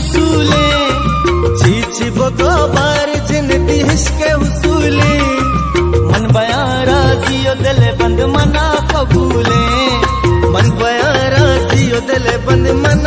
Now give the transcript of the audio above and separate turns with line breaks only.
उसूले चीची बको बार जिनती हिसके उसूले मन बया राजियो दिल बंद मना कबूले मन बया राजियो दिल बंद मना